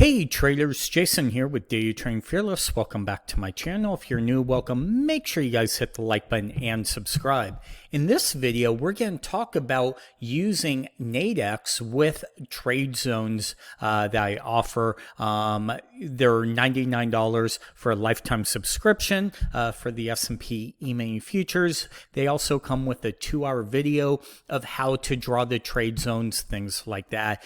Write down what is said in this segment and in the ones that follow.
Hey traders, Jason here with Day Trading Fearless. Welcome back to my channel. If you're new, welcome. Make sure you guys hit the like button and subscribe. In this video, we're going to talk about using Nadex with trade zones that I offer. They're $99 for a lifetime subscription for the S&P Emini futures. They also come with a 2-hour video of how to draw the trade zones, things like that.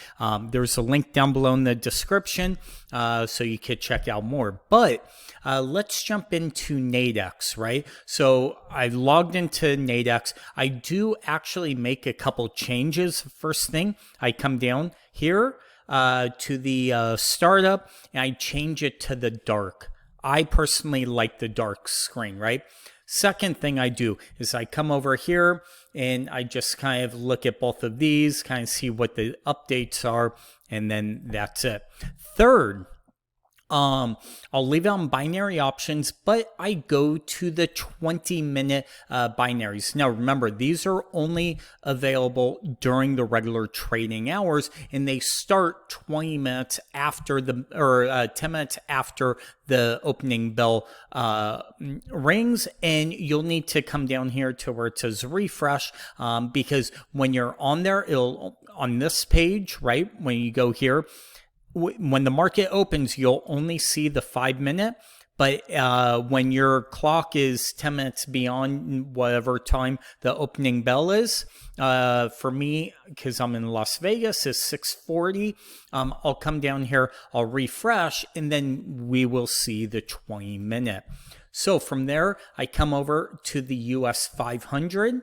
There's a link down below in the description so you could check out more. But let's jump into Nadex, right? So I logged into Nadex. I do actually make a couple changes. First thing, I come down here to the startup and I change it to the dark. I personally like the dark screen, right? Second thing I do is I come over here and I just kind of look at both of these, kind of see what the updates are, and then that's it. Third, I'll leave out binary options, but I go to the 20-minute binaries. Now, remember, these are only available during the regular trading hours, and they start 20 minutes after 10 minutes after the opening bell rings. And you'll need to come down here to where it says refresh, because when you're on there, it'll on this page, right? When you go here, when the market opens, you'll only see the 5-minute, but when your clock is 10 minutes beyond whatever time the opening bell is, for me, because I'm in Las Vegas, is 6:40. I'll come down here, I'll refresh, and then we will see the 20-minute. So from there, I come over to the US 500.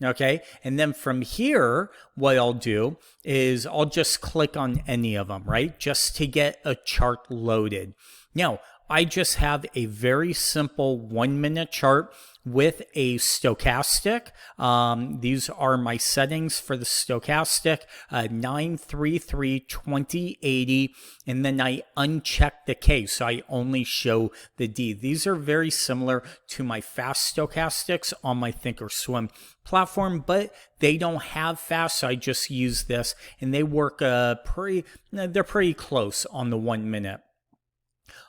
Okay, and then from here, what I'll do is I'll just click on any of them, right? Just to get a chart loaded. Now, I just have a very simple 1-minute chart with a stochastic. These are my settings for the stochastic, 933 2080, and then I uncheck the K, so I only show the D. These are very similar to my fast stochastics on my Thinkorswim platform, but they don't have fast, so I just use this, and they work they're pretty close on the 1-minute.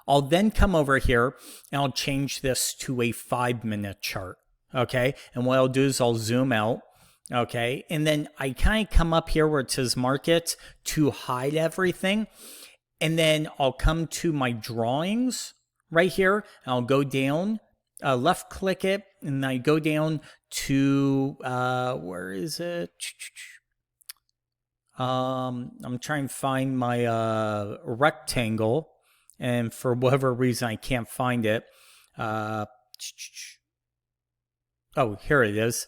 I'll then come over here and I'll change this to a 5-minute chart, okay? And what I'll do is I'll zoom out, okay? And then I kind of come up here where it says markets to hide everything. And then I'll come to my drawings right here and I'll go down, left click it, and I go down to, where is it? I'm trying to find my rectangle. And for whatever reason, I can't find it. Oh, here it is.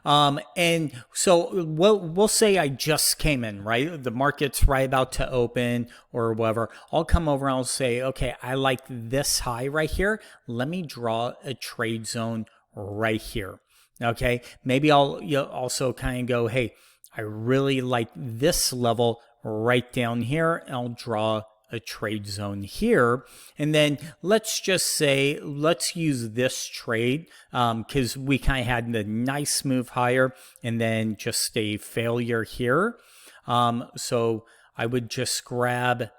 And so we'll say I just came in, right? The market's right about to open or whatever. I'll come over and I'll say, okay, I like this high right here. Let me draw a trade zone right here. Okay, maybe I'll also kind of go, hey, I really like this level right down here, and I'll draw a trade zone here. And then let's just say, let's use this trade because we kind of had the nice move higher and then just a failure here. So I would just grab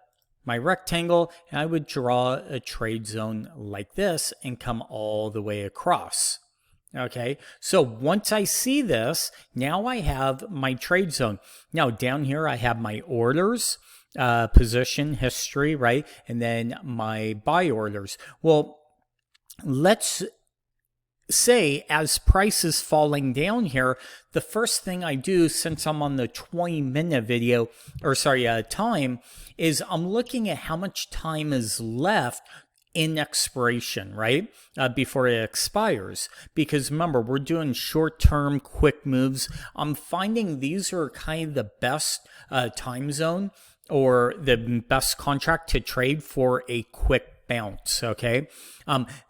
my rectangle and I would draw a trade zone like this and come all the way across. Okay, so once I see this, now I have my trade zone. Now down here I have my orders, position history, right? And then my buy orders. Well, let's say as price is falling down here, the first thing I do, since I'm on the 20-minute video, or sorry, time, is I'm looking at how much time is left in expiration, right? Before it expires. Because remember, we're doing short-term quick moves. I'm finding these are kind of the best time zone or the best contract to trade for a quick bounce, okay?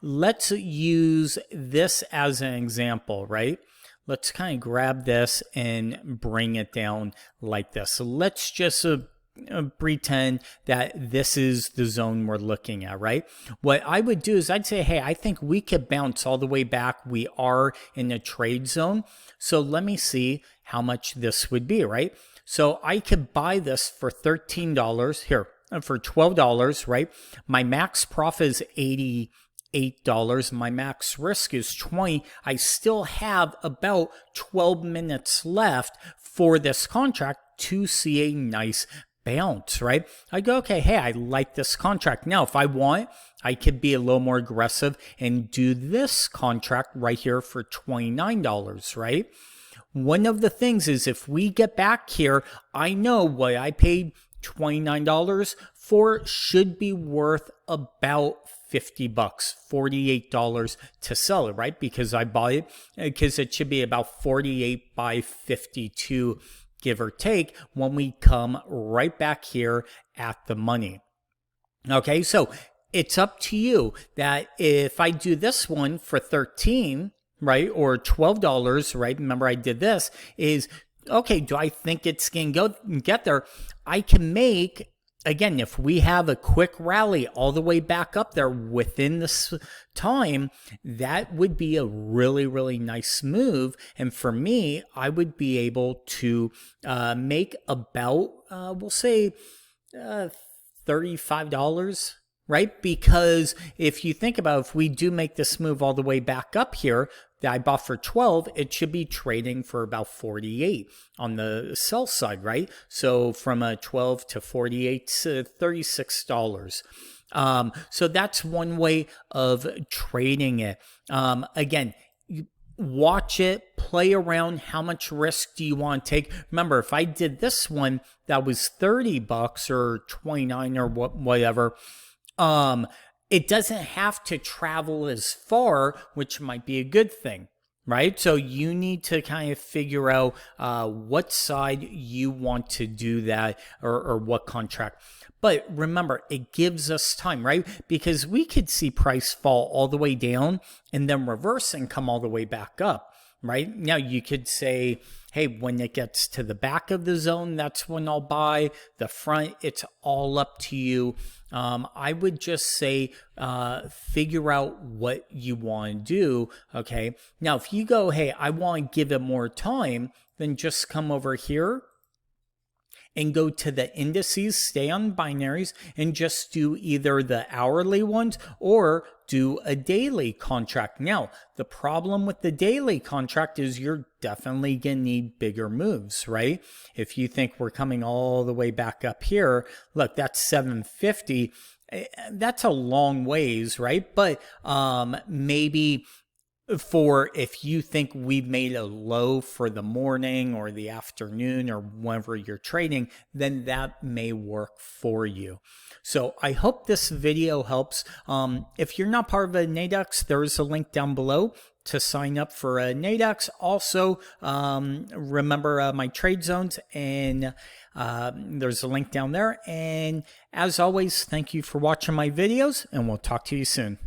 Let's use this as an example, right? Let's kind of grab this and bring it down like this. So let's just pretend that this is the zone we're looking at, right? What I would do is I'd say, hey, I think we could bounce all the way back. We are in a trade zone. So let me see how much this would be, right? So I could buy this for $13 here. for $12, right? My max profit is $88. My max risk is 20. I still have about 12 minutes left for this contract to see a nice bounce, right? I go, okay, hey, I like this contract. Now, if I want, I could be a little more aggressive and do this contract right here for $29, right? One of the things is if we get back here, I know what I paid $29 for should be worth about $50, $48 to sell it, right? Because I bought it, because it should be about 48 by 52, give or take, when we come right back here at the money. Okay, so it's up to you that if I do this one for 13, right, or $12, right, remember I did this, is, okay, do I think it's going to get there? I can make, again, if we have a quick rally all the way back up there within this time, that would be a really, really nice move. And for me, I would be able to make about, we'll say, $35, right? Because if you think about it, if we do make this move all the way back up here, that I bought for 12, it should be trading for about 48 on the sell side, right? So from a 12 to 48 to $36. So that's one way of trading it. Again, watch it, play around. How much risk do you want to take? Remember, if I did this one that was $30 or 29 or whatever, it doesn't have to travel as far, which might be a good thing, right? So you need to kind of figure out what side you want to do that, or what contract. But remember, it gives us time, right? Because we could see price fall all the way down and then reverse and come all the way back up, right? Now you could say, hey, when it gets to the back of the zone, that's when I'll buy. The front, it's all up to you. I would just say figure out what you want to do, okay? Now, if you go, hey, I want to give it more time, then just come over here and go to the indices, stay on binaries, and just do either the hourly ones or do a daily contract. Now, the problem with the daily contract is you're definitely going to need bigger moves, right? If you think we're coming all the way back up here, look, that's 750. That's a long ways, right? But maybe for if you think we've made a low for the morning or the afternoon or whenever you're trading, then that may work for you. So I hope this video helps. If you're not part of a Nadex, there is a link down below to sign up for a Nadex. Also, remember my trade zones, and there's a link down there. And as always, thank you for watching my videos, and we'll talk to you soon.